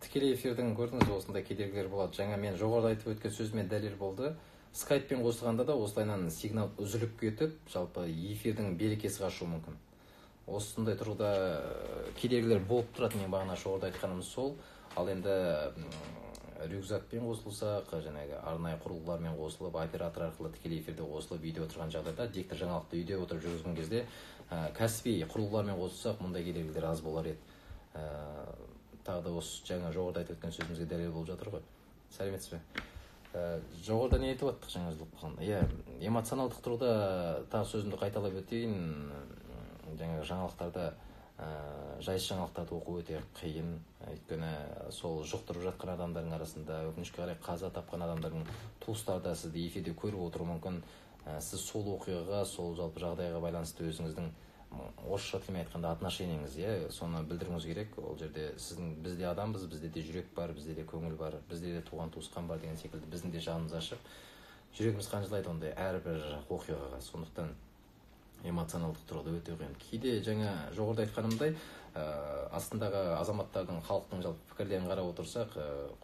Тікелей эфирдің көрдіңіз, осындай кедергілер болады. Жаңа мен жоғарыда айтып өткен сөзіме дәлел болды. Скайппен қосылғанда да осылайынан сигнал үзіліп кетіп, жалпы эфирдің берекесі қашуы мүмкін. Осындай тұрғыда кедергілер болып тұрады. Мен бағана жоғарыда айтқаным сол. Ал енді рюкзакпен қосылсақ, жаңағы арнайы құрылғылармен қосылып, оператор арқылы тікелей эфирде қосылып, видео отырған жағдайда, диктор жаңалықты үйде отырып жүргізген кезде, кәсіби құрылғылармен қосылсақ, мұндай кедергілер аз болар еді. Тағы да осы жаңа жоғарыда айтып өткен сөзімізге дәлел болып жатыр ғой. Сәлеметсіз бе? Жоғарыда не айтып жаттық жаңа үзіліп қалғанда? Эмоционалдық тұрғыда тағы сөзімді қайталап өтейін. Жаңағы жаңалықтарда жайсыз жаңалықтарды оқу өте қиын. Өйткені сол жұқтырып жатқан адамдардың арасында өкінішке қарай қаза тапқан адамдардың туыстары да сізді эфирде көріп отыруы мүмкін. Сіз сол оқиғаға, сол жалпы жағдайға байланысты өзіңіздің орысша тілмен айтқанда отношениеңіз, соны білдіруіңіз керек. Ол жерде сіздің, бізде адамбыз, бізде де жүрек бар, бізде де көңіл бар, бізде де туған туысқан бар деген секілді біздің де жанымыз ашып, жүрегіміз қанжылайды ондай әрбір оқиғаға. Сондықтан эмоционалдық тұрғыда өте қиын. Кейде жаңа жоғарыда айтқанымдай, астындағы азаматтардың, халықтың жалпы пікірлерін қарап отырсақ,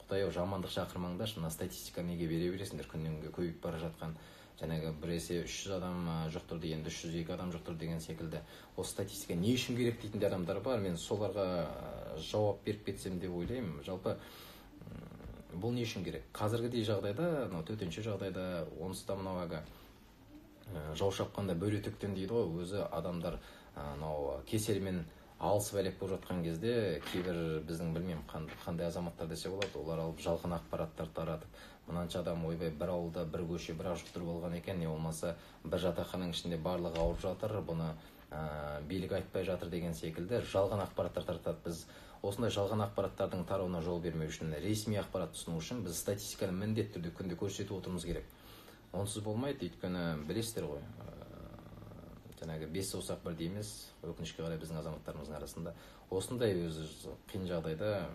Құдай-ау жамандық шақырмаңдаршы, мына статистика неге бере бересіңдер, күннен күнге көбейіп бара жатқан. Жаңағы біресе 300 адам жұқтырды, енді 302 адам жұқтырды деген секілді. Осы статистика не үшін керек дейтін адамдар бар. Мен соларға жауап беріп кетсем деп ойлаймын. Жалпы бұл не үшін керек? Қазіргідей жағдайда, төтенше жағдайда, онсыз да мынау жау шапқанда бөре төккен дейді ғой. Өзі адамдар кеселмен алысып әлек болып жатқан кезде кейбір біздің білмеймін қандай азаматтар десе болады, олар алып жалған ақпараттар таратып, мынанша адам ойбай бір ауылда бір көше бір жұқтырып болған екен, не болмаса бір жатақхананың ішінде барлығы ауырып жатыр, бұны билік айтпай жатыр деген секілді жалған ақпараттар таратады. Біз осындай жалған ақпараттардың тарауына жол бермеу үшін, ресми ақпарат ұсыну үшін біз статистиканы міндетті түрде күнде көрсетіп отыруымыз керек. Онсыз болмайды, өйткені білесіздер ғой, жаңағы бес саусақ бірдей емес, өкінішке қарай біздің азаматтарымыздың арасында осындай өзі қиын жағдайда,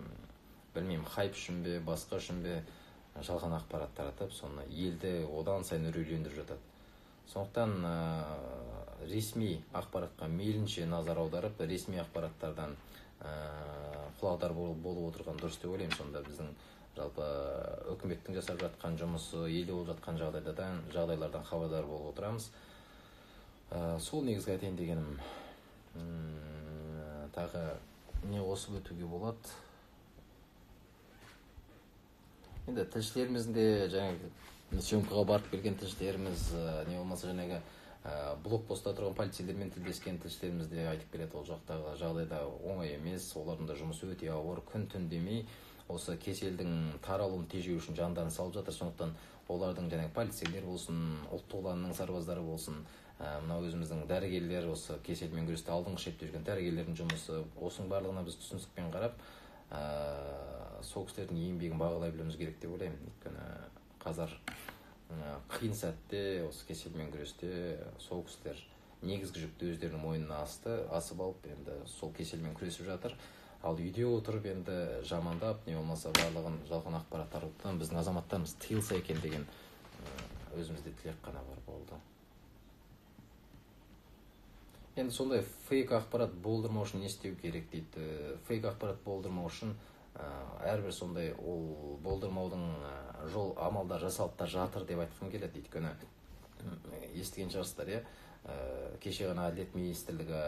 білмеймін, хайп үшін бе, басқа үшін бе жалған ақпарат таратып, соны елді одан сайын үрейлендіріп жатады. Сондықтан ресми ақпаратқа мейлінше назар аударып, ресми ақпараттардан құлағдар болып отырған дұрыс деп ойлаймын. Сонда біздің жалпы үкіметтің жасап жатқан жұмысы, елде болып жатқан жағдайлардан хабардар болып отырамыз. Сол негізгі айтайын дегенім. Тағы не қосып өтуге болады? Енді тілшілеріміздің де жаңағы съемкаға барып келген тілшілеріміз, не болмаса жаңағы блокпостта тұрған полицейлермен тілдескен тілшілеріміз де айтып келеді, ол жақтағы жағдайда оңай емес, олардың да жұмысы өте ауыр, күн-түн демей осы кеселдің таралуын тежеу үшін жандарын салып жатыр. Сондықтан олардың жаңағы полицейлер болсын, ұлттық ұланның сарбаздары болсын, мына өзіміздің дәрігерлер, осы кеселмен күресте алдыңғы шепте жүрген дәрігерлердің жұмысы, осының барлығына біз түсіністікпен қарап, сол кісілердің еңбегін бағалай білуіміз керек деп ойлаймын. Өйткені қазір қиын сәтте, осы кеселмен күресте сол кісілер негізгі жүкті өздерінің мойнына асып алып, енді сол кеселмен күресіп жатыр. Ал үйде отырып енді жамандап, не болмаса барлығын жалған ақпарат таратудан біздің азаматтарымыз тыйылса екен деген өзімізде тілек қана бар болды. Енді сондай фейк ақпарат болдырмау үшін не істеу керек дейді. Фейк ақпарат болдырмау үшін әрбір сондай ол болдырмаудың жол амалдар жасалып жатыр деп айтқым келеді. Өйткені естіген шығарсыздар, кеше ғана Әділет министрлігі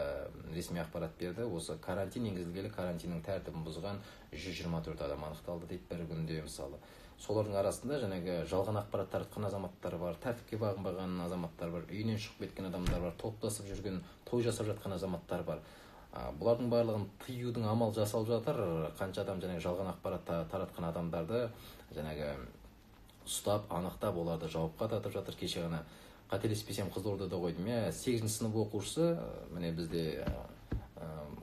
ресми ақпарат берді. Осы карантин енгізілгелі, карантиннің тәртібін бұзған 124 адам анықталды дейді бір күнде мысалы. Солардың арасында жаңағы жалған ақпарат таратқан азаматтар бар, тәртіпке бағынбаған азаматтар бар, үйінен шығып кеткен адамдар бар, топтасып жүрген, той жасап жатқан азаматтар бар. Бұлардың барлығын тыюдың амал жасалып жатыр. Қанша адам жаңағы жалған ақпарат таратқан адамдарды жаңағы ұстап, анықтап, оларды жауапқа тартып жатыр. Кеше ғана қателеспесем Қызылордада қойдым, 8-ші сынып оқушысы, міне бізде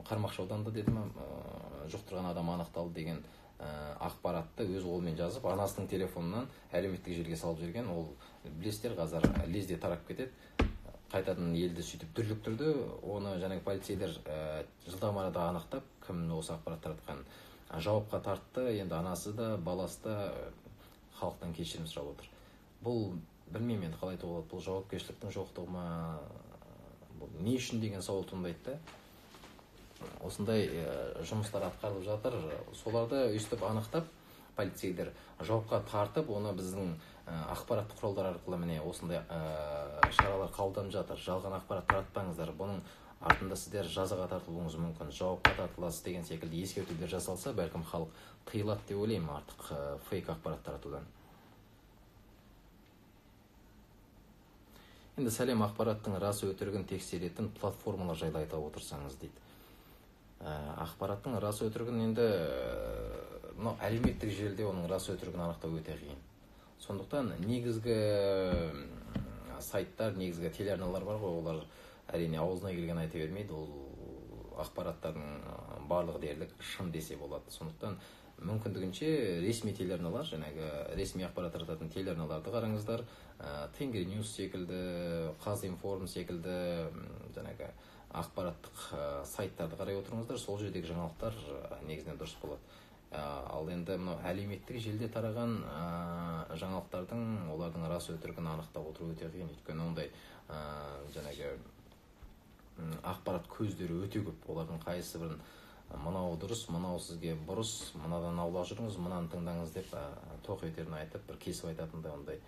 Қармақшы ауданында дедім, жұқтырған адам анықталды деген ақпаратты өз қолымен жазып анасының телефонынан әлеуметтік желіге салып жіберген. Ол білесіздер, қазір лезде тарап кетеді. Қайтадан елді сөйтіп дүрліктірді. Оны жаңағы полицейлер жылдам арада анықтап, кім осы ақпарат таратқан жауапқа тартты. Енді анасы да, баласы да халықтан кешірім сұрап отыр. Бұл білмеймін енді қалай айтуға болады. Бұл жауапкершіліктің жоқтығы ма, не үшін деген сауал туындайды да. Осындай жұмыстар атқарылып жатыр. Соларды өйстіп анықтап, полицейлер жауапқа тартып, оны біздің ақпараттық құралдар арқылы міне осындай шаралар қабылданып жатыр. Жалған ақпарат таратпаңыздар. Бұның артында сіздер жазаға тартылуыңыз мүмкін, жауапқа тартыласыз деген секілді ескертулер жасалса, бәлкім халық тыйылады деп ойлаймын артық фейк ақпарат таратудан. Енді сәлем, ақпараттың рас өтірігін тексеретін платформалар жайлы айта отырсаңыз дейді. Ақпараттың рас өтірігін енді әлеуметтік желіде оның рас өтірігін анықтау өте қиын. Сондықтан негізгі сайттар, негізгі телеарналар бар ғой, олар әрине аузына келген айта бермейді. Ол ақпараттардың барлығы дерлік шын десе болады. Сондықтан мүмкіндігінше ресми телеарналар, жаңағы ресми ақпарат тарататын телеарналарды қараңыздар. Тенгри Ньюс секілді, Қазинформ секілді жаңағы ақпараттық сайттарды қарай отырыңыздар. Сол жердегі жаңалықтар негізінен дұрыс болады. Ал енді әлеуметтік желіде тараған жаңалықтардың, олардың рас өтірігін анықтап отыру өте қиын. Өйткені ондай жаңағы ақпарат көздері өте көп. Олардың қайсы бірін мынау дұрыс, мынау сізге бұрыс, мынадан аулақ жүріңіз, мынаны тыңдаңыз деп тоқ етерін айтып, бір кесіп айтатындай ондай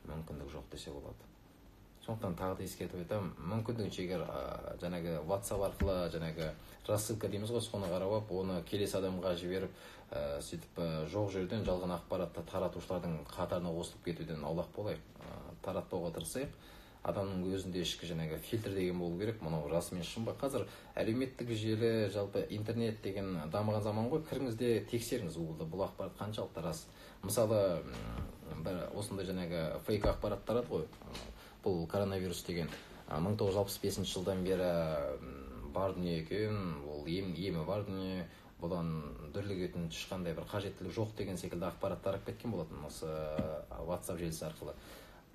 мүмкіндік жоқ десе болады. Сондықтан тағы да ескертіп айтамын, мүмкіндігінше егер жаңағы WhatsApp арқылы жаңағы рассылка дейміз ғой, соны қарап, оны келесі адамға жіберіп, сөйтіп жоқ жерден жалған ақпаратты таратушылардың қатарына қосылып кетуден аулақ болайық, таратпауға тырысайық. Адамның өзінде ішкі жаңағы фильтр деген болу керек, мынау расымен шын ба? Қазір әлеуметтік желі, жалпы интернет деген дамыған заман ғой, кіріңіз де тексеріңіз Google-да бұл ақпарат қаншалықты рас. Мысалы, бір осындай жаңағы фейк ақпарат тарады ғой. Бұл коронавирус деген 1965 жылдан бері бар дүние екен, ол емі бар дүние, бұдан дүрлігетін ешқандай бір қажеттілік жоқ деген секілді ақпарат тарап кеткен болатын осы WhatsApp желісі арқылы.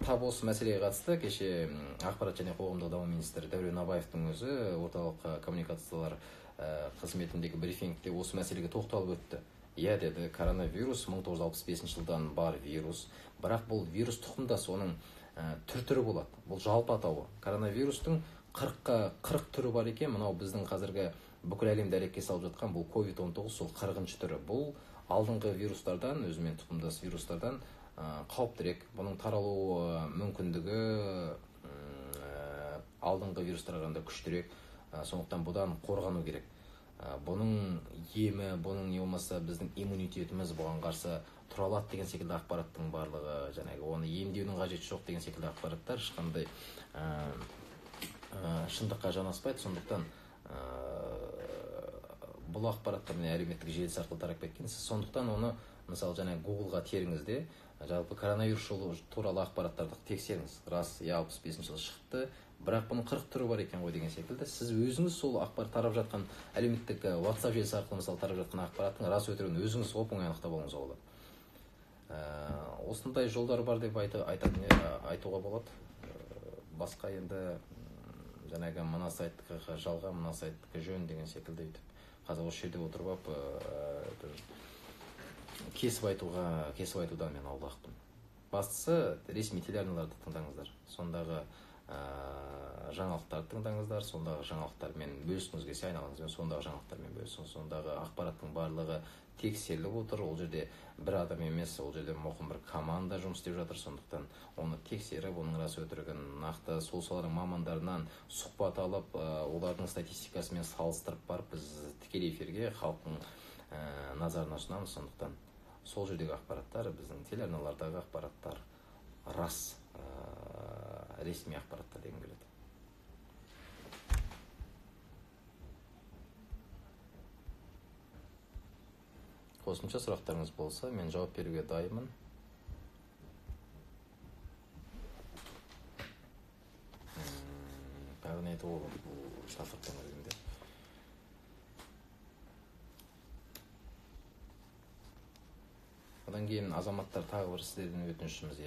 Тап осы мәселеге қатысты кеше ақпарат және қоғамдық даму министрі Дәурен Абаевтың өзі орталық коммуникациялар қызметіндегі брифингте осы мәселеге тоқталып өтті. Иә деді, коронавирус 1965 жылдан бар вирус, бірақ бұл вирус тұқымдас, оның түрі болады. Бұл жалпы атауы. Коронавирустың 40 түрі бар екен. Мынау біздің қазіргі бүкіл әлемді әлекке салып жатқан бұл COVID-19 сол 40-шы түрі. Бұл алдыңғы вирустардан, өзімен тұқымдас вирустардан қауіптірек. Бұның таралу мүмкіндігі алдыңғы вирустарға қарағанда күштірек. Сондықтан бұдан қорғану керек. Бұның емі, бұның не болмаса біздің иммунитетіміз бұған қарсы тұра алады деген секілді ақпараттың барлығы, жаңағы оны емдеудің қажеті жоқ деген секілді ақпараттар ешқандай шындыққа жанаспайды. Сондықтан бұл ақпараттар әлеуметтік желісі арқылы тарап кеткен. Сіз сондықтан оны мысалы жаңағы Google-ға теріңізде жалпы коронавирус туралы ақпараттарды тексеріңіз. Рас, 65 жылы шықты, бірақ бұның 40 түрі бар екен ғой деген секілді. Сіз өзіңіз сол ақпарат тарап жатқан әлеуметтік WhatsApp желісі арқылы мысалы тарап жатқан ақпараттың рас өтірігін өзіңіз оп-оңай анықтап алуыңызға болады. Осындай жолдар бар деп айтуға болады. Басқа енді жаңағы мына сайттікі жалған, мына сайттікі жөн деген секілді өйтіп. Қазір осы жерде отырып кесіп айтудан мен аулақпын. Бастысы ресми телеарналарды тыңдаңыздар. Сондағы жаңалықтарды тыңдаңыздар, сондағы жаңалықтармен бөлісіңіз келсе айналаңызбен сондағы жаңалықтармен бөлісіңіз. Сондағы ақпараттың барлығы тексеріліп отыр. Ол жерде бір адам емес, ол жерде мұқым бір команда жұмыс істеп жатыр. Сондықтан оны тексеріп, оның рас өтірігін нақты сол саланың мамандарынан сұхбат алып, олардың статистикасымен салыстырып барып, біз тікелей эфирге халықтың назарына ұсынамыз. Сондықтан сол жердегі ақпараттар, біздің телеарналардағы ақпараттар рас, ресми ақпараттар деген келеді. Қосымша сұрақтарыңыз болса, мен жауап беруге дайынмын. Тағы не айтуға болады бұл тақырыптан өзінде. Одан кейін азаматтар тағы бір сіздерден өтінішіміз,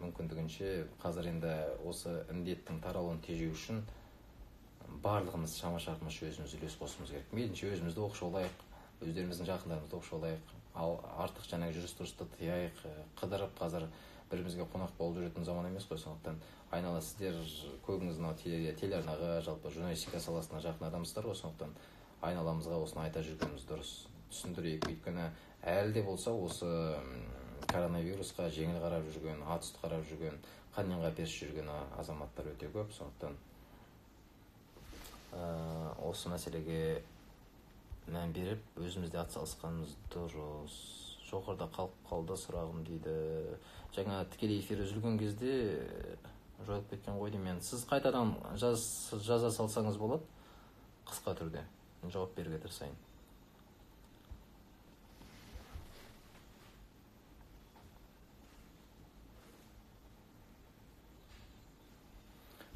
мүмкіндігінше қазір енді осы індеттің таралуын тежеу үшін барлығымыз шама шарқымызша өзіміз үлес қосуымыз керек. Мейлінше өзімізді оқшаулайық, өздеріміздің жақындарымызды оқшаулайық, ал артық жаңағы жүріс тұрысты тыяйық. Қыдырып қазір бірімізге қонақ болып жүретін заман емес қой. Сондықтан айнала сіздер көбіңіз мына телеарнаға, жалпы журналистика саласына жақын адамсыздар ғой. Сондықтан айналамызға осыны айта жүргеніміз дұрыс, түсіндірейік. Өйткені әлі де болса осы коронавирусқа жеңіл қарап жүрген, ат үсті қарап жүрген, қаннен қаперсіз жүрген азаматтар өте көп. Сондықтан осы мәселеге мән беріп, өзімізде атсалысқанымыз дұрыс. Жоғарыда қалып қалды сұрағым дейді. Жаңа тікелей эфир үзілген кезде жойылып кеткен ғой деймін. Сіз қайтадан жаза салсаңыз болады, қысқа түрде жауап беруге тырысайын.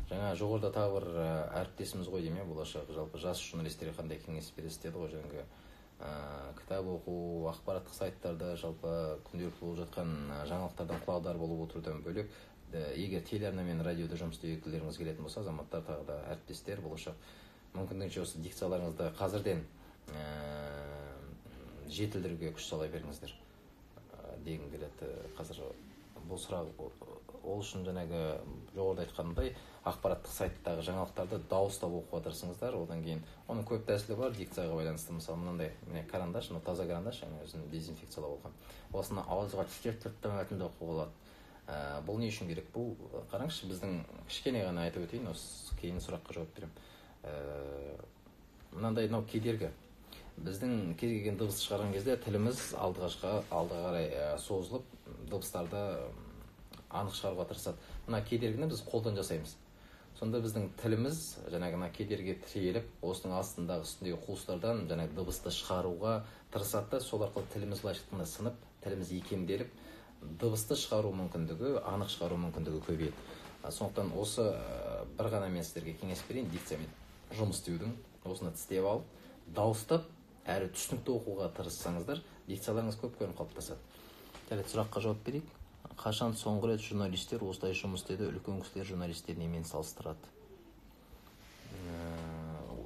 Жаңа жоғарыда тағы бір әріптесіміз ғой деймін, болашақ жалпы жас журналистерге қандай кеңес бересіз деді ғой. Жаңағы кітап оқу, ақпараттық сайттарда жалпы күнделікті болып жатқан жаңалықтардан құлағдар болып отырудан бөлек, егер телеарна мен радиода жұмыс істейтіндеріңіз келетін болса, азаматтар, тағы да әріптестер, болашақ мүмкіндігінше осы дикцияларыңызды қазірден жетілдіруге күш сала беріңіздер дегім келеді. Қазір бұл сұрақ ол үшін жаңағы жоғарыда айтқанымдай ақпараттық сайттағы жаңалықтарды дауыстап оқуға тырысыңыздар. Одан кейін оның көп тәсілі бар дикцияға байланысты. Мысалы мынандай карандаш, таза карандаш, өзін дезинфекциялап алған. Осыны ауызға тістеп мәтінді оқуға болады. Бұл не үшін керек? Бұл қараңызшы, біздің кішкене ғана айтып өтейін, осы кейін сұраққа жауап беремін. Мынандай кедергі. Біздің кез келген дыбыс шығарған кезде тіліміз алдыға қарай созылып, дыбыстарды анық шығаруға тырысады. Мына кедергіні біз қолдан жасаймыз. Сонда біздің тіліміз жаңағы кедерге тіреліп, осының астындағы үстіндегі қуыстардан жаңағы дыбысты шығаруға тырысады. Сол арқылы тіліміз былайша айтқанда сынып, тіліміз икемделіп, дыбысты шығару мүмкіндігі, анық шығару мүмкіндігі көбейеді. Сондықтан осы бір ғана мен сіздерге кеңес берейін, дикциямен жұмыс істеудің, осыны тістеп алып, дауыстап, әрі түсінікті оқуға тырыссаңыздар, дикцияларыңыз көп көрініп қалыптасады. Келесі сұраққа жауап берейік. Қашан соңғы рет журналистер осылай жұмыс істеді, үлкен кісілер журналистер немен салыстырады?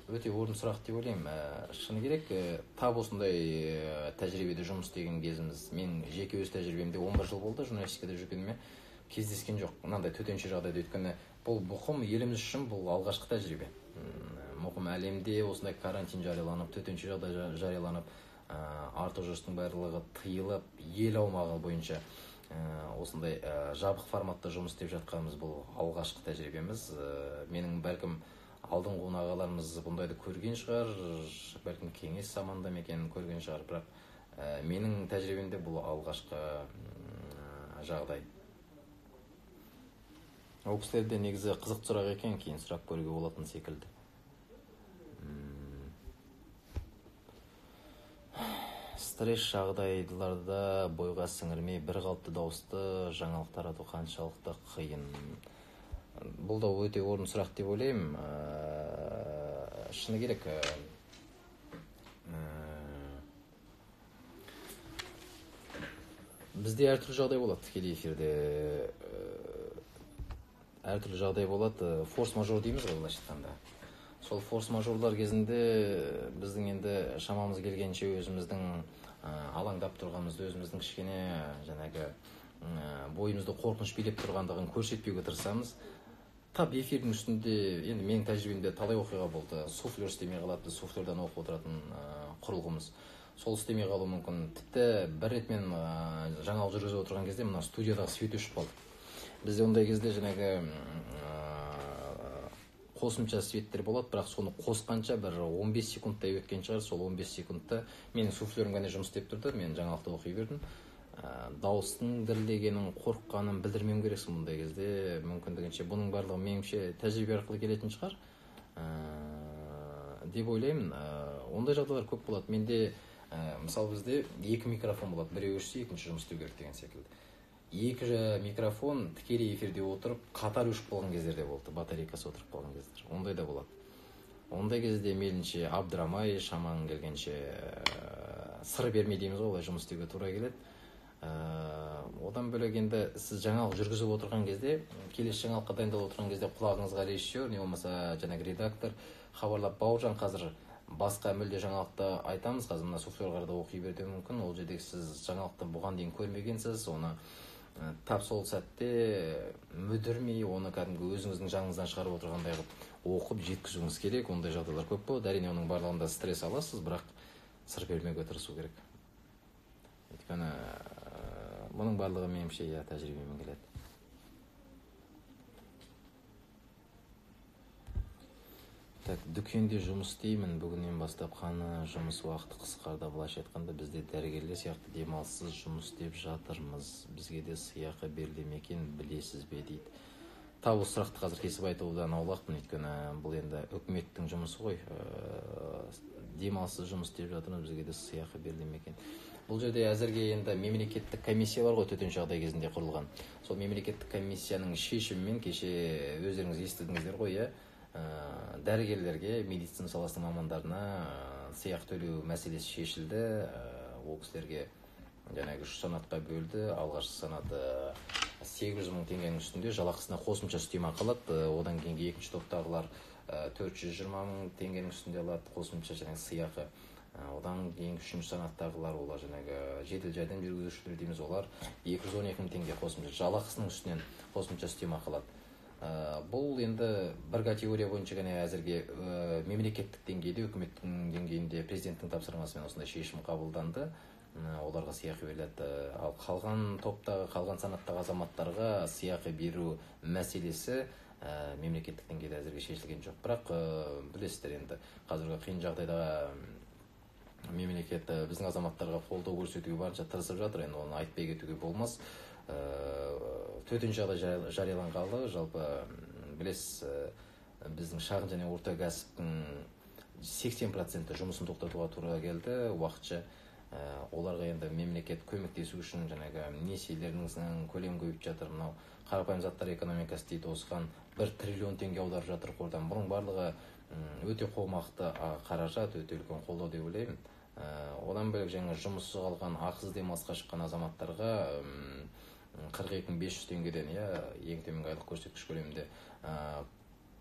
Өте орынды сұрақ деп ойлаймын. Шыны керек, тап осындай тәжірибеде жұмыс істеген кезіміз, мен жеке өз тәжірибемде 11 жыл болды журналистикада жүргеніме, кездескен жоқ. Мынандай төтенше жағдайда, өйткені бұл мұқым еліміз үшін бұл алғашқы тәжірибе. Мұқым әлемде осындай карантин жарияланып, төтенше жағдай жарияланып, артық жүрістің барлығы тыйылып, ел аумағы бойынша осындай жабық форматта жұмыс істеп жатқанымыз бұл алғашқы тәжірибеміз. Менің бәлкім алдыңғы ағаларымыз бұндайды көрген шығар, бәлкім кеңес заманында мекенін көрген шығар, бірақ менің тәжірибемде бұл алғашқы жағдай. Ол кісілерде негізі қызық сұрақ екен, кейін сұрақ көруге болатын секілді. Стресс жағдайларда бойға сіңірмей бір қалыпты дауысты жаңалық тарату қаншалықты қиын? Бұл да өте орынды сұрақ деп ойлаймын. Шыны керек, бізде әртүрлі жағдай болады, тікелей эфирде әртүрлі жағдай болады. Форс-мажор дейміз ғой, былайша айтқанда. Сол форс-мажорлар кезінде біздің енді шамамыз келгенше өзіміздің алаңдап тұрғанымызды, өзіміздің кішкене жаңағы бойымызды қорқыныш билеп тұрғандығын көрсетпеуге тырысамыз. Тап эфирдің үстінде, енді менің тәжірибемде талай оқиға болды. Суфлер істемей қалады, суфлердан оқып отыратын құрылғымыз. Сол істемей қалу мүмкін. Тіпті бір рет мен жаңалық жүргізіп отырған кезде мына студиядағы свет өшіп қалды. Бізде ондай кезде жаңағы қосымша светтер болады, бірақ соны қосқанша бір 15 секундтай өткен шығар. Сол 15 секундта менің суфлерім ғана жұмыс істеп тұрды, мен жаңалықты оқи бердім. Дауыстың дірілдегенін, қорыққанын білдірмеуім керексің мұндай кезде. Мүмкіндігінше бұның барлығы меніңше тәжірибе арқылы келетін шығар деп ойлаймын. Ондай жағдайлар көп болады. Менде мысалы бізде 2 микрофон болады, біреу өшсе екінші жұмыс істеу керек деген секілді. 2 микрофон тікелей эфирде отырып қатар өшіп қалған кездерде болды, батарейкасы отырып қалған кездер. Ондай да болады. Ондай кезде мейлінше абдырамай, шамаң келгенше сыр бермей дейміз ғой, олай жұмыс істеуге тура келеді. Одан бөлек енді сіз жаңалық жүргізіп отырған кезде, келесі жаңалыққа дайындалып отырған кезде құлағыңызға режиссер не болмаса жаңағы редактор хабарлап, бауыржан қазір басқа мүлде жаңалықты айтамыз, қазір мына суфлерлерді оқи беруі мүмкін, ол жерде сіз жаңалықты бұған дейін көрмегенсіз, оны тап сол сәтте мүдірмей, оны кәдімгі өзіңіздің жаныңыздан шығарып отырғандай қылып оқып жеткізуіңіз керек. Ондай жағдайлар көп болады. Әрине оның барлығында стресс аласыз, бірақ сыр бермеуге тырысу керек. Өйткені бұның барлығы меніңше тәжірибемен келеді. Дүкенде жұмыс істеймін. Бүгіннен бастап қана жұмыс уақыты қысқарды. Былайша айтқанда бізде дәрігерлер сияқты демалыссыз жұмыс істеп жатырмыз. Бізге де сыйақы беріле ме екен, білесіз бе дейді. Тау сұрақты қазір кесіп айтудан аулақпын, өйткені бұл енді үкіметтің жұмысы ғой. Демалыссыз жұмыс істеп жатырмыз, бізге де сыйақы беріле ме екен. Бұл жерде әзірге енді мемлекеттік комиссия бар ғой, төтенше жағдай кезінде құрылған. Сол мемлекеттік комиссияның шешімімен кеше өздеріңіз естідіңіздер ғой, дәрігерлерге, медицина саласының мамандарына сыйақы төлеу мәселесі шешілді. Ол кісілерге жаңағы 3 санатқа бөлді. Алғашқы санаты 800 мың теңгенің үстінде жалақысына қосымша үстемақы алады. Одан кейінгі екінші топтағылар 420 мың теңгенің үстінде алады, қосымша жаңағы сыйақы. Одан кейінгі 3-ші санаттағылар, олар жаңағы жедел жәрдем жүргізушілер дейміз, олар 212 мың теңге қосымша жалақысының үстінен қосымша үстемақы алады. Бұл енді бір категория бойынша ғана әзірге мемлекеттік деңгейде, үкіметтің деңгейінде президенттің тапсырмасымен осындай шешім қабылданды. Оларға сыйақы беріледі. Ал қалған топтағы, қалған санаттағы азаматтарға сыйақы беру мәселесі мемлекеттік деңгейде әзірге шешілген жоқ. Бірақ білесіздер, енді қазіргі қиын жағдайда мемлекет біздің азаматтарға қолдау көрсетуге барынша тырысып жатыр. Енді оны айтпай кетуге болмас. Төтенше жағдай жарияланғалы, жалпы білесіз, біздің шағын және орта кәсіптің 80% жұмысын тоқтатуға тура келді уақытша. Оларға енді мемлекет көмектесу үшін жаңағы несиелерінің көлемі көбейіп жатыр. Мынау қарапайым заттар экономикасы дейді, осыған 1 триллион теңге аударып жатыр қордан. Бұның барлығы өте қомақты қаражат, өте үлкен қолдау деп ойлаймын. Одан бөлек жаңа жұмыссыз қалған, ақысыз демалысқа шыққан азаматтарға 42.500 теңгеден, ең төменгі айлық көрсеткіш көлемінде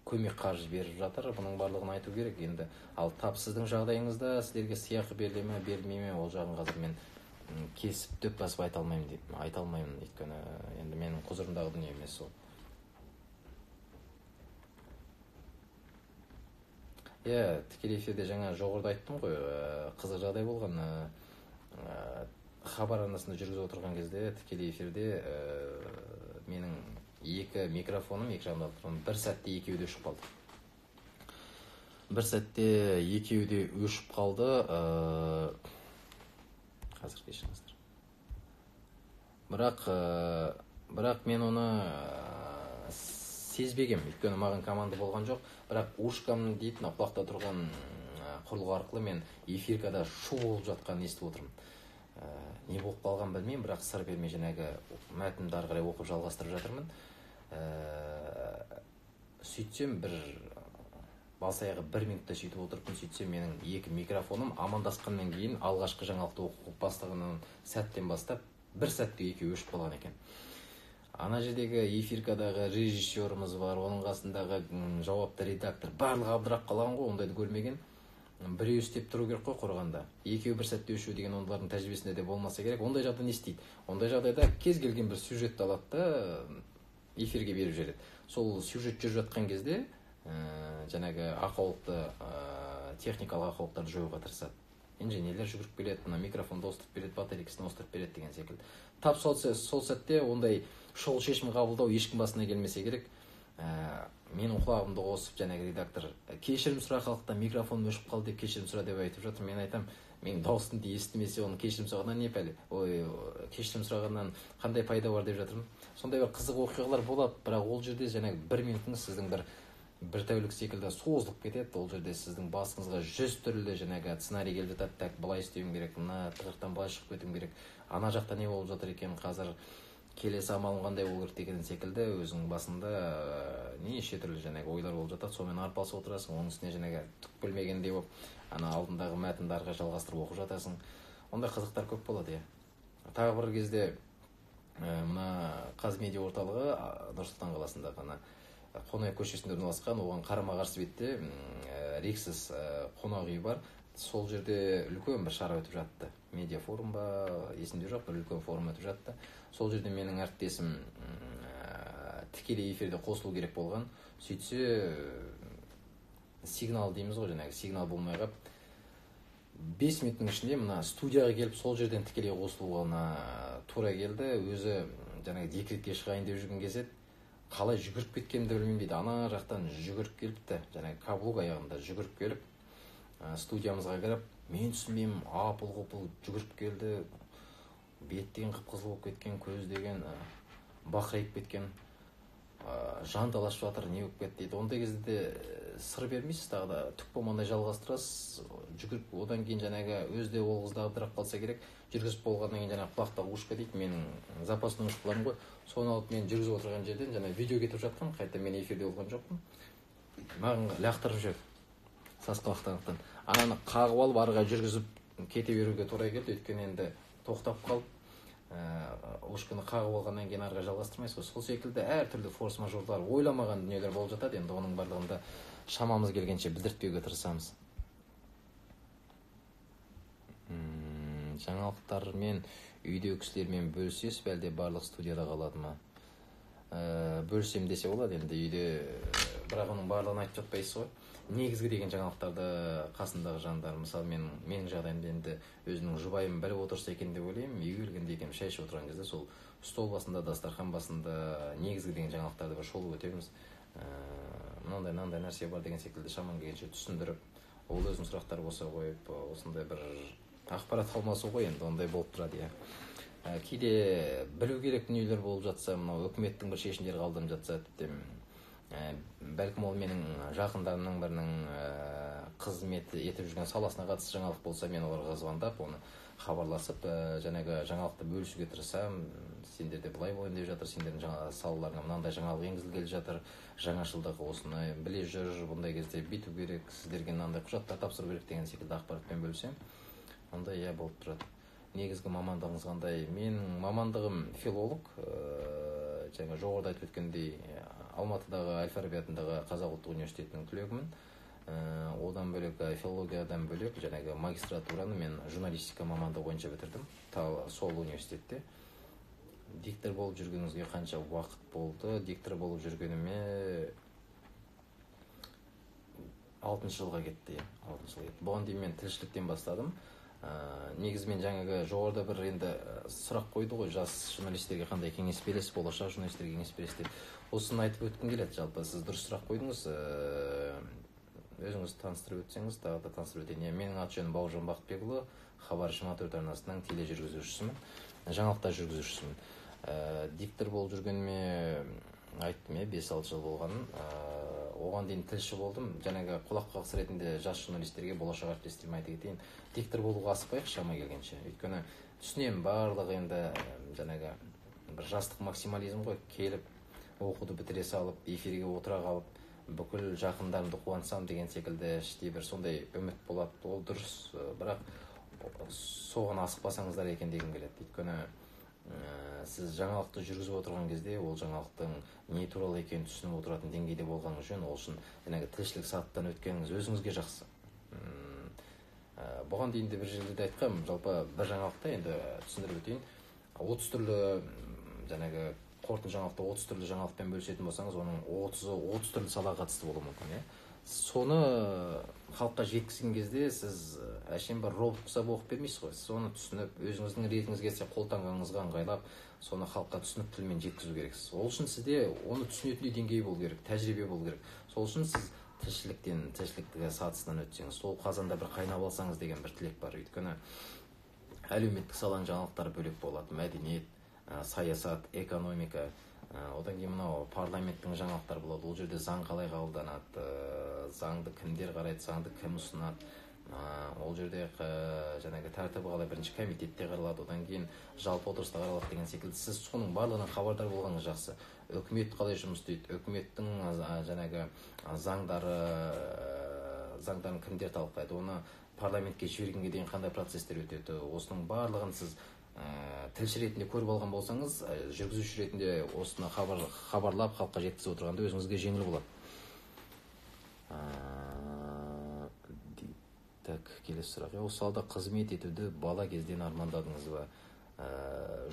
көмек қаржы беріп жатыр. Бұның барлығын айту керек. Енді ал тап сіздің жағдайыңызда сіздерге сыйақы беріле ме, берілмей ме, ол жағын қазір мен кесіп дөп басып айта алмаймын, өйткені енді менің құзырымдағы дүние емес ол. Тікелей эфирде жаңа жоғарыда айттым ғой, қызық жағдай болған. Хабар арнасында жүргізіп отырған кезде тікелей эфирде менің 2 микрофоным, 2 жағында тұрған, бір сәтте екеуі де өшіп қалды. Қазір кешіріңіздер. Бірақ мен оны сезбегем, өйткені маған команда болған жоқ. Бірақ ушкам дейтін құлақта тұрған құрылғы арқылы мен эфиркада шу болып жатқанын естіп отырмын. Не болып қалған білмеймін, бірақ сыр бермей жаңағы мәтінді ары қарай оқып жалғастырып жатырмын. Сөйтсем балсаяғы 1 минутта сөйтіп отырыппын. Сөйтсем менің 2 микрофоным амандасқаннан кейін алғашқы жаңалықты оқып бастағаннан сәттен бастап 1 сәтте екеуі өшіп қалған екен. Ана жердегі эфиркадағы режиссеріміз бар, оның қасындағы жауапты редактор, барлығы абдырап қалған ғой, ондайды көрмеген. Біреу істеп тұру керек қой қорғанда. Екеуі 1 сәтте өшу деген олардың тәжірибесінде де болмаса керек. Ондай жағдайда не істейді? Ондай жағдайда кез келген бір сюжетті алады да эфирге беріп жібереді. Сол сюжет жүріп жатқан кезде жаңағы техникалық ақаулықтарды жоюға тырысады. Инженерлер жүгіріп келеді, мына микрофонды ауыстырып береді, батарейкасын ауыстырып береді деген секілді. Тап сол сәтте ондай шұғыл шешім қабылдау ешкім басына келмесе керек. Менің құлағымды қосып жаңағы редактор кешірім сұра, халықтан микрофон өшіп қалды деп кешірім сұра деп айтып жатыр. Мен айтам, менің дауысымды естімесе, оның кешірім сұрағаннан не пәле? Кешірім сұрағаннан қандай пайда бар деп жатырмын. Сондай бір қызық оқиғалар болады, бірақ ол жерде жаңағы 1 минутыңыз сіздің бір тәулік секілді созылып кетеді. Ол жерде сіздің басыңызға 100 түрлі жаңағы сценарий келіп жатады. Так, былай істеуім керек, мына тығырықтан былай шығып кетуім керек, ана жақта не болып жатыр екен, қазір келесі амалым қандай болу керек деген секілді өзің басында неше түрлі жаңағы ойлар болып жатады. Сонымен арпалысып отырасың, оның үстіне жаңағы түк білмегендей болып ана алдындағы мәтінді арға жалғастырып оқып жатасың. Ондай қызықтар көп болады. тағы бір кезде мына Қазмедиа орталығы Нұр-Сұлтан қаласында ғана Қонай көшесінде орналасқан, оған қарама-қарсы бетте Рексис қонақ үй бар. Сол жерде үлкен бір шара өтіп жатты. Медиа форум ба, есімде жоқ, бір үлкен форум өтіп жатты. Сол жерде менің әріптесім тікелей эфирде қосылу керек болған. Сөйтсе сигнал дейміз ғой, жаңағы сигнал болмай қалып, 5 минуттың ішінде мына студияға келіп сол жерден тікелей қосылуына тура келді. Өзі жаңағы декретке шығайын деп жүрген кезде қалай жүгіріп кеткенімді білмеймін дейді. Ана жақтан жүгіріп келіпті, жаңағы каблук аяғында жүгіріп келіп студиямызға кіріп, мен түсінбеймін, апыл-ғұпыл жүгіріп келді. Бет деген қып-қызыл болып кеткен, көз деген бақырайып кеткен, жанталасып жатыр, не болып кетті дейді. Ондай кезде сыр бермейсіз, тағы да түк болмандай жалғастырасыз, жүгіріп, одан кейін жаңағы өзде ол қызды абдырап қалса керек, жүргізіп болғаннан кейін жаңағы құлақтағы ушка дейді, менің запасный ушкаларым ғой, соны алып мен жүргізіп отырған жерден жаңағы видео кетіп жатқан, қайта мен эфирде болған жоқпын, маған лақтырып жүр сасқалақтан. Ананы қағып алып арыға жүргізіп кете беруге тура келді, өйткені енді тоқтап қалып ушканы қағып алғаннан кейін арыға жалғастырмайсыз ғой. Сол секілді әртүрлі форс-мажорлар, ойламаған дүниелер болып жатады. Енді оның барлығында шамамыз келгенше білдіртпеуге тырысамыз. Жаңалықтармен үйдегі кісілермен бөлісесіз бе, әлде барлық студияда қалады ма? Бөлісем десе болады, енді үйде, бірақ оның барлығын айтып жатпайсыз ғой. Негізгі деген жаңалықтарды қасындағы жандар, мысалы менің жағдайымда енді өзінің жұбайым біліп отырса екен деп ойлаймын. Үйге келгенде екеуміз шай ішіп отырған кезде сол стол басында, дастархан басында негізгі деген жаңалықтарды бір шолып өтеміз. Мынандай нәрсе бар деген секілді шаман келгенше түсіндіріп, ол өзінің сұрақтар болса қойып, осындай бір ақпарат алмасу ғой, енді ондай болып тұрады. Кейде білу керек дүниелер болып жатса, мынау үкіметтің бір шешімдері қабылданып жатса, тіпті бәлкім ол менің жақындарымның бірінің қызмет етіп жүрген саласына қатысты жаңалық болса, мен оларға звондап, оны хабарласып, жаңағы жаңалықты бөлісуге тырысамын. Сендер де былай болайын деп жатыр, сендердің салаларына мынандай жаңалық енгізілгелі жатыр, жаңашылдығы осыны біле жүр, бұндай кезде бүйту керек, сіздерге мынандай құжаттар тапсыру керек деген секілді ақпаратпен бөлсем, ондай болып тұрады. Негізгі мамандығыңыз қандай? Менің мамандығым филолог, жаңа жоғарыда айтып өткендей, Алматыдағы Әл-Фараби атындағы Қазақ ұлттық университетінің түлегімін. Одан бөлек филологиядан бөлек жаңағы магистратураны мен журналистика мамандығы бойынша бітірдім сол университетте. Диктор болып жүргеніңізге қанша уақыт болды? Диктор болып жүргеніме 6 жылға кетті. Бұған дейін мен тілшіліктен бастадым. Негізі мен жаңағы жоғарыда бір енді сұрақ қойды ғой, жас журналистерге қандай кеңес бересіз, болашақ журналистерге кеңес бересіз деп. Осыны айтып өткім келеді. Жалпы сіз дұрыс сұрақ қойдыңыз. Өзіңіз таныстырып өтсеңіз, тағы да таныстырып өтейін. Менің аты-жөнім Бауыржан Бақытбекұлы, Хабар 24 арнасының тележүргізушісімін, жаңалықтар жүргізушісімін. Диктор болып жүргеніме айттым, 5-6 жыл болғанын. Оған дейін тілші болдым. Жаңағы құлақ қағыс ретінде жас журналистерге, болашақ әріптестеріме айта кетейін, диктор болуға асықпайық шама келгенше. Өйткені түсінемін, барлығы енді жаңағы бір жастық максимализм ғой, келіп оқуды бітіре салып, эфирге отыра қалып, бүкіл жақындарымды қуансам деген секілді іштей бір сондай үміт болады. Ол дұрыс, бірақ соған асықпасаңыздар екен дегім келеді. Өйткені сіз жаңалықты жүргізіп отырған кезде ол жаңалықтың не туралы екенін түсініп отыратын деңгейде болғаныңыз жөн. Ол үшін жаңағы тілшілік сатыдан өткеніңіз өзіңізге жақсы. Бұған дейін де бір жерде айтқам, жалпы бір жаңалықта енді түсіндіріп өтейін. 30 түрлі жаңағы қорытынды жаңалықта 30 түрлі жаңалықпен бөлісетін болсаңыз, оның 30 түрлі салаға қатысты болуы мүмкін. Соны халыққа жеткізген кезде сіз әшейін бір робот құсап оқып бермейсіз ғой. Сіз оны түсініп, өзіңіздің ретіңіз келсе қолтаңбаңызға ыңғайлап, соны халыққа түсініп тілмен жеткізу керексіз. Ол үшін сізде оны түсінетіндей деңгей болу керек, тәжірибе болу керек. Сол үшін сіз тілшіліктің сатысынан өтсеңіз, сол қазанда бір қайнап алсаңыз деген бір тілек бар. Өйткені әлеуметтік саланың жаңалықтары бөлек болады, мәдениет, саясат, экономика. Одан кейін мынау парламенттің жаңалықтары болады. Ол жерде заң қалай қабылданады, заңды кімдер қарайды, заңды кім ұсынады. Ол жерде жаңағы тәртібі қалай бірінші комитетте қаралады, одан кейін жалпы отырыста қаралады деген секілді. Сіз соның барлығынан хабардар болғаныңыз жақсы. Үкімет қалай жұмыс істейді, үкіметтің жаңағы заңдарын кімдер талқылайды, оны парламентке жібергенге дейін қандай процестер өтеді. Осының барлығын сіз тілші ретінде көріп алған болсаңыз, жүргізуші ретінде осыны хабарлап халыққа жеткізіп отырғанда өзіңізге жеңіл болады. Так, келесі сұрақ. Осы салада қызмет етуді бала кезден армандадыңыз ба?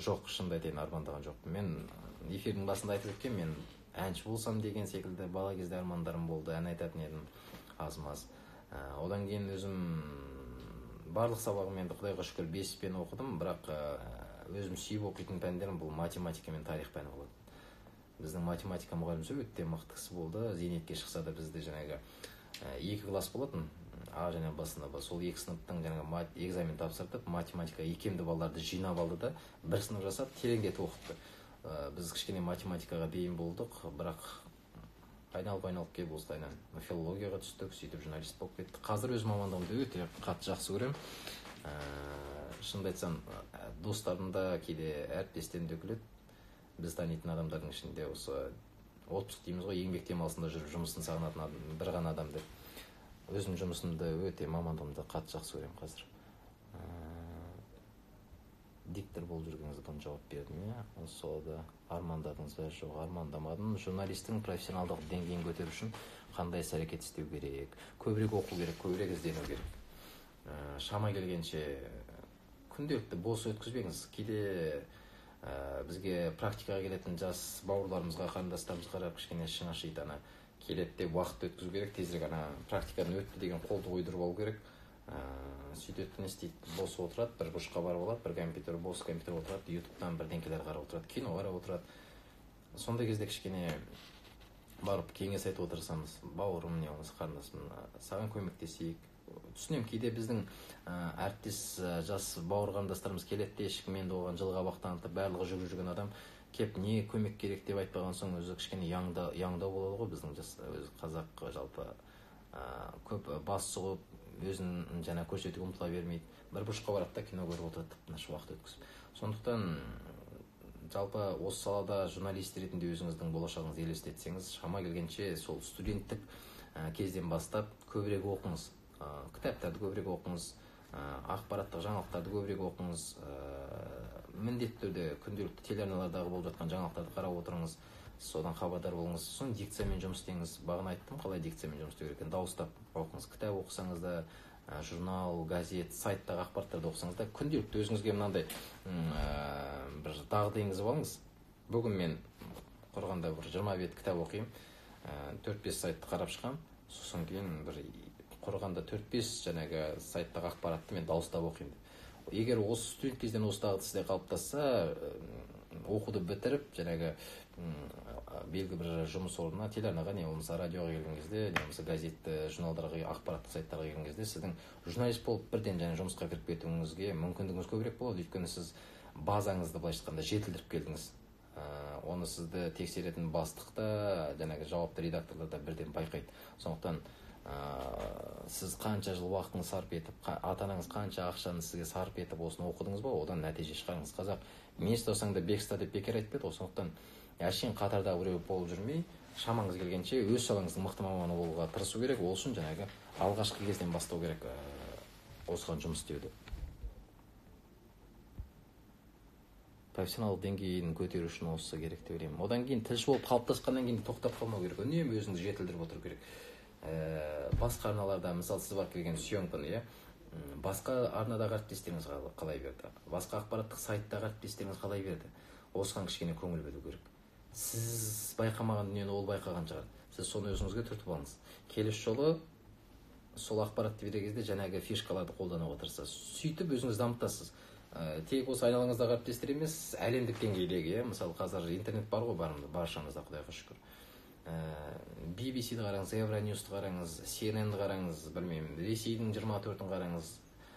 Жоқ, шынымды айтайын, армандаған жоқпын. Мен эфирдің басында айтып өткен, мен әнші болсам деген секілді бала кезде армандарым болды, ән айтатын едім аз-маз. Одан кейін өзім барлық сабағым енді құдайға шүкір 5-пен оқыдым, бірақ өзім сүйіп оқитын пәндерім бұл математика мен тарих пәні болды. Біздің математика мұғаліміміз өте мықты кісі болды. Зейнетке шықса да бізді жаңағы 2 класс болатын. А және басында сол 2 сыныптың жаңағы экзамен тапсыртып, математика икемді балаларды жинап алды да 1 сынып жасап тереңдетіп оқытты. Біз кішкене математикаға бейім болдық, бірақ айналып келіп осылайынан филологияға түстік, сөйтіп журналист болып кеттік. Қазір өз мамандығымды өте қатты жақсы көремін. Шынымды айтсам, достарым да кейде әріптестерім де күледі. Біз танитын адамдардың ішінде осы отпуск дейміз ғой, еңбек демалысында жүріп жұмысын сағынатын бір ғана адам деп. Өзім жұмысымды өте, мамандығымды қатты жақсы көремін қазір. Диктор болып жүргеніңізге бұны жауап бердім, иә? Осы салада армандадыңыз ба? Жоқ, армандамадым. Журналистің профессионалдық деңгейін көтеру үшін қандай әрекет істеу керек? Көбірек оқу керек, көбірек іздену керек. Шама келгенше күнделікті бос өткізбеңіз. Кейде бізге практикаға келетін жас бауырларымызға, қарындастарымызға қарап кішкене шың ашиды, келеді деп уақыт өткізу керек, тезірек практиканы өтті деген қолды қойдырып алу керек. Сөйтіп не істейді, бос отырады, бір бұрышқа барып алады, бір компьютер, бос компьютер отырады, ютубтан бірдеңкелер қарап отырады, кино қарап отырады. Сондай кезде кішкене барып кеңес айтып отырсаңыз, бауырым, не болмаса қарындасым, саған көмектесейік. Түсінем, кейде біздің әріптес жас бауыр қарындастарымыз келеді де, ешкіммен де оған жылға бақтанып, барлығы жүріп жүрген адам кеп не көмек керек деп айтпаған соң өзі кішкене яңдау болады ғой. Біздің өз қазақ жалпы көп бас сұғып, өзін жаңа көрсетуге ұмтыла бермейді. Бір бұрышқа барады да кино көріп отырады, тыныш уақыт өткізіп. Сондықтан жалпы осы салада журналист ретінде өзіңіздің болашағыңызды елестетсеңіз, шама келгенше сол студенттік кезден бастап көбірек оқыңыз, кітаптарды көбірек оқыңыз, ақпараттық жаңалықтарды көбірек оқыңыз, міндетті түрде күнделікті телеарналардағы болып жатқан жаңалықтарды қарап отырыңыз, содан хабардар болыңыз. Сосын дикциямен жұмыс істеңіз. Бағана айттым, қалай дикциямен жұмыс істеу керек. Дауыстап оқыңыз. Кітап оқысаңыз да, журнал, газет, сайттағы ақпараттарды оқысаңыз да, күнделікті өзіңізге мынандай бір дағды енгізіп алыңыз. Бүгін мен құрғанда бір 20 бет кітап оқимын, 4-5 сайтты қарап шығам. Сосын кейін бір құрғанда 4-5 жаңағы сайттағы ақпаратты мен дауыстап оқимын. Егер осы студент кезден осы дағды сізде қалыптасса, оқуды бітіріп, жаңағы белгі бір жұмыс орнына, телеарнаға, не болмаса радиоға келген кезде, не болмаса газетті, журналдарға, ақпараттық сайттарға келген кезде, сіздің журналист болып бірден жаңа жұмысқа кіріп кетуіңізге мүмкіндігіңіз көбірек болады. Өйткені сіз базаңызды былайша айтқанда жетілдіріп келдіңіз. Оны сізді тексеретін бастық та, жаңағы жауапты редакторлар да бірден байқайды. Сондықтан сіз қанша жыл уақытыңыз сарп етіп, ата-анаңыз қанша ақшаны сізге сарп етіп осыны оқыдыңыз ба, одан нәтиже шығарыңыз. Қазақ мес болсаң да бекста деп бекер айтпайды. Сондықтан әшейін қатардағы біреу болып жүрмей, шамаңыз келгенше өз салаңыздың мықты маманы болуға тырысу керек. Ол үшін жаңағы алғашқы кезден бастау керек осыған жұмыс істеуді. Профессионал деңгейін көтеру үшін осы керек деп ойлаймын. Одан кейін тілші болып қалыптасқаннан кейін тоқтап қалмау керек. Үнемі өзіңізді жетілдіріп отыру керек. Басқа арналарда, мысалы сіз барып келген сүйемпін, иә, басқа арнадағы әріптестеріңіз қалай берді, басқа ақпараттық сайттағы әріптестеріңіз қалай берді, осыған кішкене көңіл бөлу керек. Сіз байқамаған дүниені ол байқаған шығар, сіз соны өзіңізге түртіп алыңыз. Келесі жолы сол ақпаратты берген кезде жаңағы фишкаларды қолдануға тырысасыз, сөйтіп өзіңіз дамытасыз. Тек осы айналаңыздағы әріптестер емес, әлемдік деңгейдегі, мысалы қазір интернет бар ғой, баршамызда, құдайға шүкір. BBC-ді қараңыз, Евроньюсты қараңыз, CNN-ді қараңыз, білмеймін, Ресейдің 24-ін қараңыз,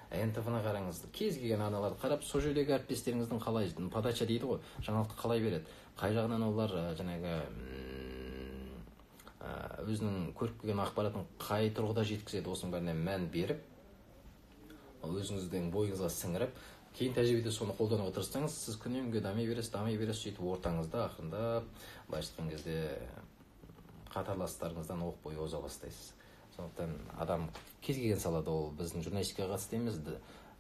НТВ-ны қараңыз, кез келген арналарды қарап, сол жердегі әріптестеріңіздің қалай, подача дейді ғой, жаңалықты қалай береді, қай жағынан олар жаңағы өзінің көріп келген ақпаратын қай тұрғыда жеткізеді, осының бәріне мән беріп, өзіңіздің бойыңызға сіңіріп, кейін тәжірибеде соны қолдануға тырыссаңыз, сіз күннен-күнге дами бересіз, сөйтіп ортаңызда ақырындап, былайша айтқан кезде қатарластарыңыздан оқ бойы оза бастайсыз. Сондықтан адам кез келген салада, ол біздің журналистикаға қатысты емес,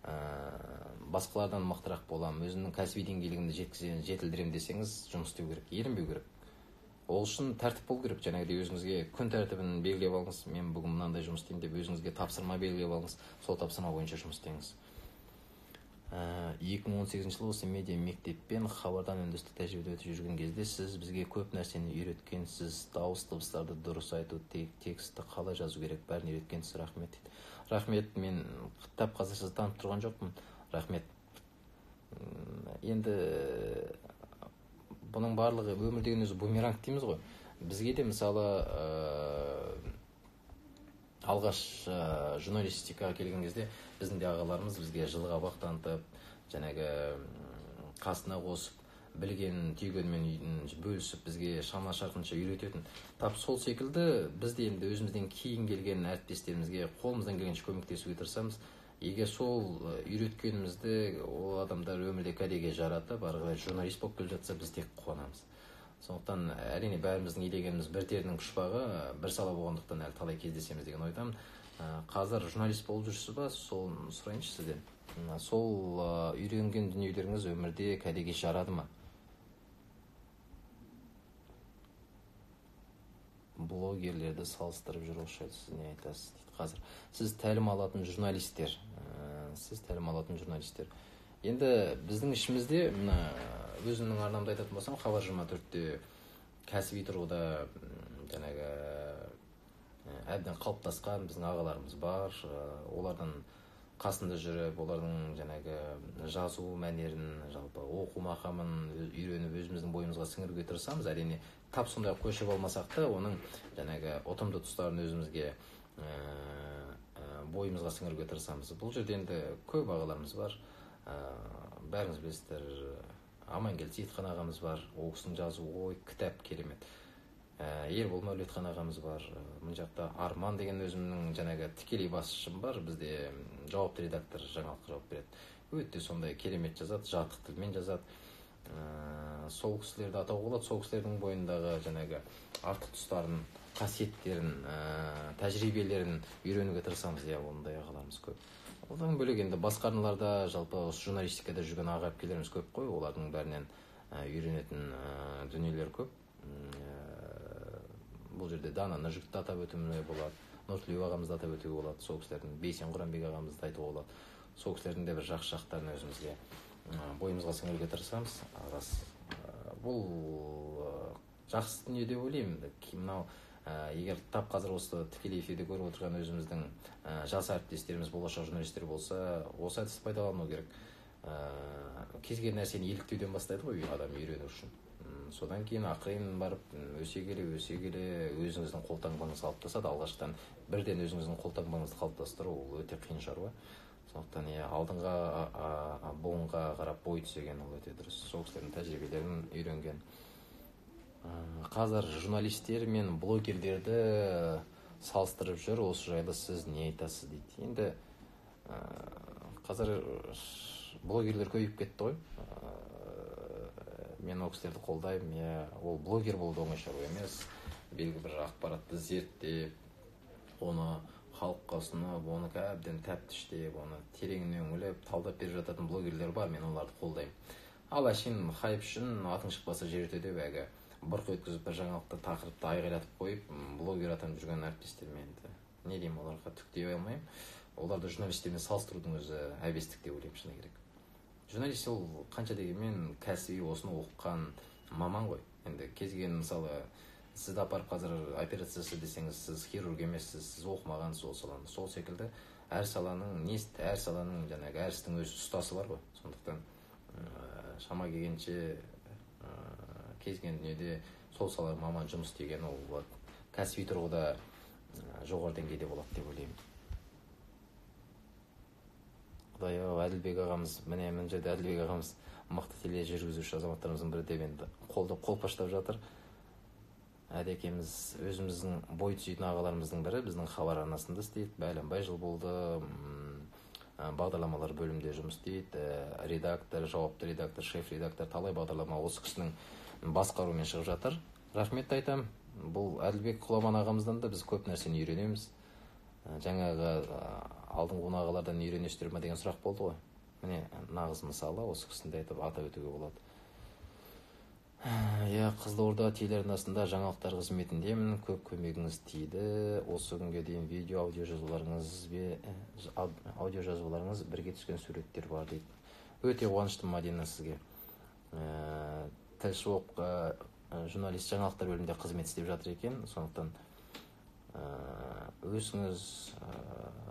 басқалардан мықтырақ боламын, өзімнің кәсіби деңгейлігімді жетілдіремін десеңіз, жұмыс істеу керек, ерінбеу керек. Ол үшін тәртіп болу керек. Жаңағыдай өзіңізге күн тәртібін белгілеп алыңыз. Мен бүгін мынандай жұмыс істеймін деп өзіңізге тапсырма белгілеп алыңыз. Сол тапсырма бойынша жұмыс істеңіз. 2018 жылы осы медиа мектеппен хабардан өндірістік тәжірибеде өтіп жүрген кезде сіз бізге көп нәрсені үйреткенсіз. Дауыс дыбыстарды дұрыс айту, текстті қалай жазу керек, бәрін үйреткенсіз. Рахмет дейді. Рахмет, мен тап қазір сізді танып тұрған жоқпын. Рахмет. Енді бұның барлығы өмір деген өзі бумеранг дейміз ғой. Бізге де мысалы алғаш журналистикаға келген кезде біздің де ағаларымыз бізге жылғабақ танытып, жаңағы қасына қосып, білген түйгенмен бөлісіп, бізге шама шарқынша үйрететін. Тап сол секілді біз де енді өзімізден кейін келген әріптестерімізге қолымыздан келгенше көмектесуге тырысамыз. Егер сол үйреткенімізді ол адамдар өмірде кәдеге жаратып, ары қарай журналист болып келе жатса, біз тек қуанамыз. Сондықтан әрине бәріміздің илегеніміз бір терінің пұшпағы, бір сала болғандықтан әлі талай кездесеміз деген ойдамын. Қазір журналист болып жүрсіз ба? Сол сұрайыншы сізден. Сол үйренген дүниелеріңіз өмірде кәдеге жарады ма? Блогерлерді салыстырып жүр, осы жайды сіз не айтасыз дейді. Қазір сіз тәлім алатын журналистер. Енді біздің ішімізде, өзімнің арнамда айтатын болсам, Хабар 24-те кәсіби тұрғыда жаңағы әбден қалыптасқан біздің ағаларымыз бар. Олардан қасында жүріп, олардың жаңағы жазу мәнерін, жалпы оқу мақамын үйреніп, өзіміздің бойымызға сіңіруге тырысамыз. Әрине тап сондай көшіп алмасақ та, оның жаңағы ұтымды тұстарын өзімізге бойымызға сіңіруге тырысамыз. Бұл жерде енді көп ағаларымыз бар. Бәріңіз білесіздер, Амангелді Сейітхан ағамыз бар. Ол кісінің жазу ой, кітап керемет. Ербол Мәулетхан ағамыз бар. Мына жақта Арман деген өзімнің жаңағы тікелей басшым бар. Бізде жауапты редактор жаңалық жауап береді. Өте сондай керемет жазады, жатық тілмен жазады. Сол кісілерді атауға болады. Сол кісілердің бойындағы жаңағы артық тұстарын, қасиеттерін, тәжірибелерін үйренуге тырысамыз. Ондай ағаларымыз көп. Одан бөлек енді басқа арналарда, жалпы журналистикада жүрген аға әпкелеріміз көп қой. Олардың бәрінен үйренетін дүниелер көп. Бұл жерде Дана Нұржігітті атап өтуге болады, Нұртілеу ағамызды атап өтуге болады, сол кісілердің Бейсен Құранбек ағамызды айтуға болады. Сол кісілердің де бір жақсы жақтарын өзімізге бойымызға сіңіруге тырысамыз. Бұл жақсы дүние деп ойлаймын. Мынау егер тап қазір осы тікелей эфирде көріп отырған өзіміздің жас әріптестеріміз, болашақ журналистер болса, осы әдісті пайдалану керек. Кез келген нәрсені еліктеуден бастайды ғой адам үйрену үшін. Содан кейін ақырын барып өсе келе өзіңіздің қолтаңбаңыз қалыптасады. Алғашқыдан бірден өзіңіздің қолтаңбаңызды қалыптастыру ол өте қиын шаруа. Сондықтан алдыңға буынға қарап бой түзеген ол өте дұрыс. Сол кісілердің тәжірибелерін үйренген. Қазір журналистер мен блогерлерді салыстырып жүр, осы жайлы сіз не айтасыз дейді. Енді қазір блогерлер көбейіп кетті ғой. Мен ол кісілерді қолдаймын. Ол блогер болды оңай шаруа емес. Белгілі бір ақпаратты зерттеп, оны халыққа ұсынып, оны әбден тәптіштеп, оны тереңіне үңіліп, талдап беріп жататын блогерлер бар. Мен оларды қолдаймын. Ал әшейін хайп үшін атың шықпаса жер өтеді деп бұрқ өткізіп бір жаңалықты тақырыпты айғайлатып қойып, блогер атанып жүрген әріптестермен енді не деймін, оларға түк дей алмаймын. Оларды журналистермен салыстырудың өзі әбестік деп ойлаймын, шыны керек. Журналист ол қанша дегенмен кәсіби осыны оқыған маман ғой. Енді кез келген мысалы сізді апарып қазір операциясы десеңіз, сіз хирург емессіз, сіз оқымағансыз ол саланы. Сол секілді әр саланың жаңағы әр істің өз ұстасы бар ғой. Сондықтан шама келгенше кез келген дүниеде сол сала маман жұмыс істеген ол кәсіби тұрғыда жоғары деңгейде болады деп ойлаймын. Құдай-ау, Әділбек ағамыз, мына жерде Әділбек ағамыз мықты теле жүргізуші азаматтарымыздың бірі деп енді қолпаштап жатыр. Әдекеміз өзіміздің бой түзейтін ағаларымыздың бірі біздің хабар арнасында істейді. Бәленбай жыл болды. Бағдарламалар бөлімде жұмыс істейді. Редактор, жауапты редактор, шеф редактор, талай бағдарлама осы кісінің басқаруымен шығып жатыр. Рахмет айтам. Бұл Әділбек Құламан ағамыздан да біз көп нәрсені үйренеміз. Жаңағы алдыңғы қонағалардан үйренесіздер ма деген сұрақ болды ғой. Міне нағыз мысалы осы кісіні де айтып атап өтуге болады. Иә, Қызылорда телеарнасында жаңалықтар қызметіндемін. Көп көмегіңіз тиді. Осы күнге дейін видео, аудио жазбаларыңыз бірге түскен суреттер бар дейді. Өте қуаныштымын Мадина сізге. Тілші болып журналист жаңалықтар бөлімінде қызмет істеп жатыр екен. Сондықтан өзіңіз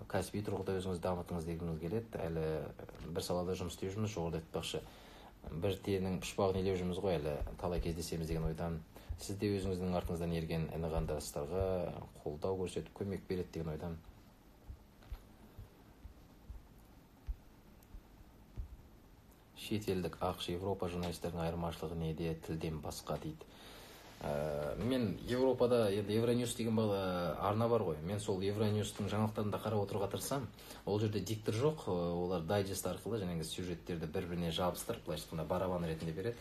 кәсіби тұрғыда өзіңіз дамытыңыз дегіміз келеді. Әлі бір салада жұмыс істеп жүрміз, жоғарыда айтпақшы. Бір тиеннің пұшпағын илеп жүрміз ғой, әлі талай кездесеміз деген ойдан. Сіз де өзіңіздің артыңыздан ерген іні қандастарға қолдау көрсетіп, көмек береді деген ойдан. Шетелдік ақш Европа журналистердің айырмашылығы неде, тілден басқа дейді. Мен Европада Евроньюс деген арна бар ғой. Мен сол Евроньюстың жаңалықтарында қарап отыруға тырысам. Ол жерде диктор жоқ, олар дайджест арқылы жаңағы сюжеттерді бір-біріне жабыстырып, былайша айтқанда барабан ретінде береді.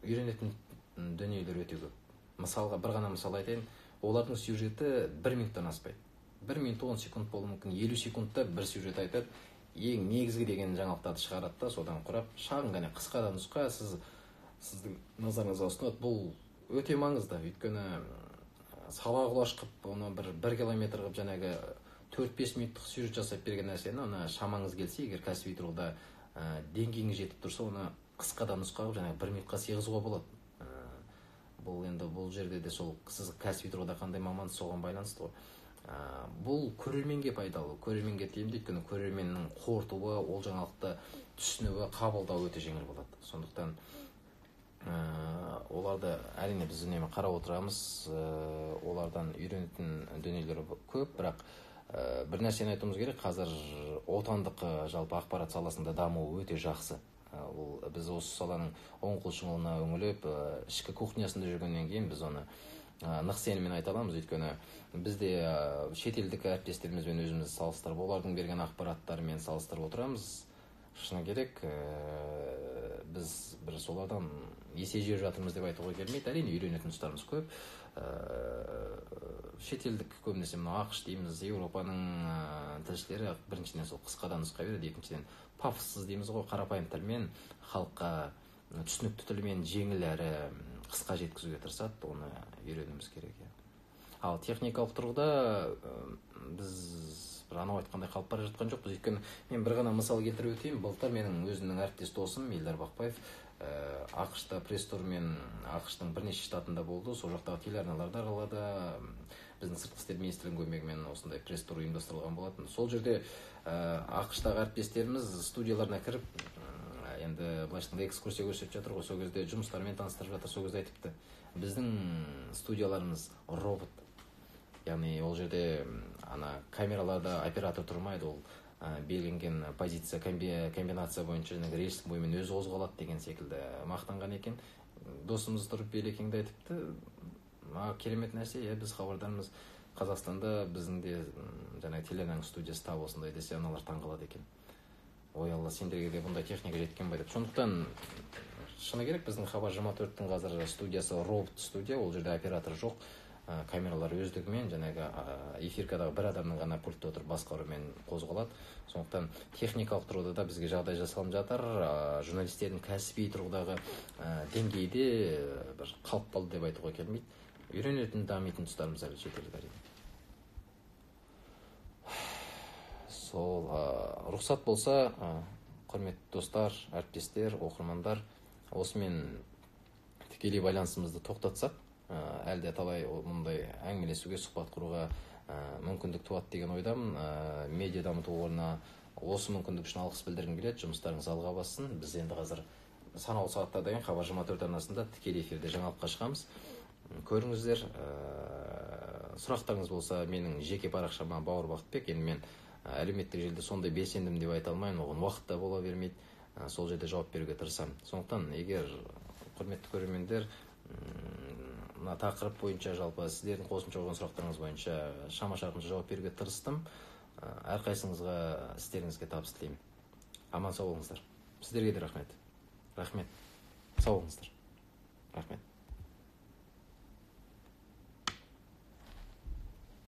Үйренетін дүниелер өте көп. Мысалға бір ғана мысал айтайын. Олардың сюжеті 1 минуттан аспайды. 1 минут 10 секунд болуы мүмкін, 50 секундта бір сюжет айтады. Ең негізгі деген жаңалықтарды шығарады да, содан құрап шағын ғана қысқа да нұсқа сіздің назарыңызға ұсынады. Бұл өте маңызды, өйткені сала құлаш қып, оны бір километр қып жаңағы 4-5 минуттық сюжет жасап берген нәрсені, оны шамаңыз келсе, егер кәсіби тұрғыда деңгейіңіз жетіп тұрса, оны қысқадан нұсқа қылып жаңағы 1 минутқа сыйғызуға болады. Бұл жерде де сол сіз кәсіби тұрғыда қандай мамансыз соған байланысты ғой. Бұл көрерменге пайдалы, көрерменге тиімді, өйткені көрерменнің қорытуы, ол жаңалықты түсінуі, қабылдауы өте жеңіл болады. Сондықтан оларды әрине біз үнемі қарап отырамыз, олардан үйренетін дүниелері көп, бірақ бір нәрсені айтуымыз керек, қазір отандық жалпы ақпарат саласында дамуы өте жақсы. Біз осы саланың оң құлшынуына үңіліп, ішкі кухнясында жүргеннен кейін біз оны нық сеніммен айта аламыз, өйткені бізде шетелдік әріптестерімізбен өзіміз салыстырып, олардың берген ақпараттарымен салыстырып отырамыз. Шыны керек, біз бір солардан есе жеп жатырмыз деп айтуға келмейді. Әрине үйренетін тұстарымыз көп. Шетелдік көбінесе ақш дейміз, Европаның тілшілері біріншіден сол қысқадан нұсқа береді, екіншіден пафоссыз дейміз ғой, қарапайым тілмен халыққа түсінікті тілмен жеңіл әрі қысқа жеткізуге тырысады, оны үйренуіміз керек. Ал техникалық тұрғыда біз анау айтқандай қалып бара жатқан жоқпыз, өйткені мен бір ғана мысал келтіріп өтейін. Былтыр менің өзімнің әріптес досым Елдар Бақпаев ақш-та пресс-тур мен ақш-тың бірнеше штатында болды. Сол жақтағы телеарналарды аралады. Біздің сыртқы істер министрлігінің көмегімен осындай пресс-тур ұйымдастырылған болатын. Сол жерде ақш-тағы әріптестеріміз студияларына кіріп, енді былайша экскурсия көрсетіп жатыр ғой, сол кезде жұмыстармен таныстырып жатыр. Сол кезде айтыпты, біздің студияларымыз робот. Яғни ол жерде камераларда оператор тұрмайды, ол белгіленген позиция, комбинация бойынша рельс бойымен өзі қозғалады деген секілді мақтанған екен. Досымыз тұрып Белекеңді айтыпты, керемет нәрсе, біз хабардармыз, Қазақстанда біздің де телеарнаның студиясы тап осындай десе, аналар таңғалады екен. Ой алла, сендерге де бұндай техника жеткен бай деп. Сондықтан шыны керек, біздің Хабар 24-тің қазір студиясы робот студия, ол жерде оператор жоқ. Камералар өздігімен эфиркадағы бір адамның ғана пультте отырып басқарумен қозғалады. Сондықтан техникалық тұрғыда да бізге жағдай жасалып жатыр. Журналистердің кәсіби тұрғыдағы деңгейде бір қалып қалды деп айтуға келмейді. Үйренетін, дамитын тұстарымыз әлі шетелде әрине. Сол рұқсат болса, құрметті достар, әріптестер, оқырмандар, осымен тікелей байланысымызды тоқтатсақ, әлде талай мұндай әңгімелесуге, сұхбат құруға мүмкіндік туады деген ойдамын. Медиа дамыту қорына осы мүмкіндік үшін алғыс білдіргім келеді. Жұмыстарыңыз алға бассын. Біз енді қазір санаулы сағаттардан кейін Хабар 24 арнасында тікелей эфирде жаңалыққа шығамыз. Көріңіздер. Сұрақтарыңыз болса, менің жеке парақшама Бауыр Бақытбек. Енді мен әлеуметтік желіде сондай белсендім деп айта алмаймын, оған уақыт та бола бермейді. Сол жерде жауап беруге тырысамын. Сондықтан, егер құрметті көрермендер, мына тақырып бойынша, жалпы сіздердің қосымша қойған сұрақтарыңыз бойынша шама-шарқынша жауап беруге тырыстым. Әрқайсыңызға істеріңізге табыс тілеймін. Аман сау болыңыздар. Сіздерге де рахмет. Рахмет. Сау болыңыздар. Рахмет.